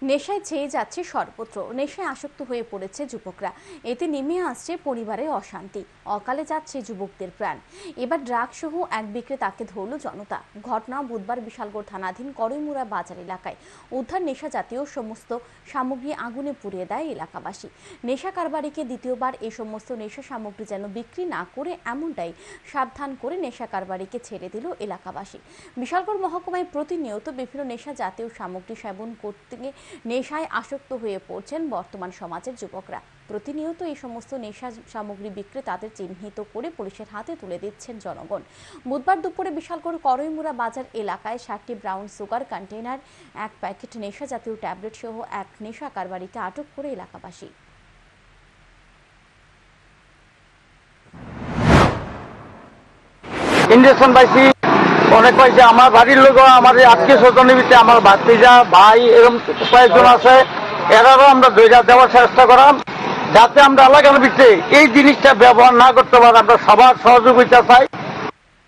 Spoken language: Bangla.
নেশায় ছেয়ে যাচ্ছে সর্বত্র। নেশায় আসক্ত হয়ে পড়েছে যুবকরা। এতে নেমে আসছে পরিবারের অশান্তি, অকালে যাচ্ছে যুবকদের প্রাণ। এবার ড্রাগ সহ এক বিক্রেতাকে ধরল জনতা। ঘটনা বুধবার বিশালগড় থানাধীন করইমুড়া বাজার এলাকায়। উদ্ধার নেশা জাতীয় সমস্ত সামগ্রী আগুনে পুড়িয়ে দেয় এলাকাবাসী। নেশা কারবারিকে দ্বিতীয়বার এই সমস্ত নেশা সামগ্রী যেন বিক্রি না করে এমনটাই সাবধান করে নেশা কারবারিকে ছেড়ে দিল এলাকাবাসী। বিশালগড় মহকুমায় প্রতিনিয়ত বিভিন্ন নেশা জাতীয় সামগ্রী সেবন করতে নেশায় আসক্ত হয়ে পড়ছেন বর্তমান সমাজের যুবকরা। প্রতিনিয়ত এই সমস্ত নেশা সামগ্রী বিক্রেতাদের চিহ্নিত করে পুলিশের হাতে তুলে দিচ্ছেন জনগণ। বুধবার দুপুরে বিশালগড় করইমুড়া বাজার এলাকায় 60টি ব্রাউন সুগার কন্টেইনার, এক প্যাকেট নেশা জাতীয় ট্যাবলেট সহ এক নেশা কারবারিকে আটক করে এলাকাবাসী। অনেক পাইছে। আমার বাড়ির লোক, আমার আত্মীয় স্বজনের ভিতরে আমার ভাতিজা ভাই এরকম কয়েকজন আছে, এরাও আমরা ধৈর্য দেওয়ার চেষ্টা করাম যাতে আমরা এলাকার ভিতরে এই জিনিসটা ব্যবহার না করতে পারি। আমরা সবার সহযোগিতা চাই।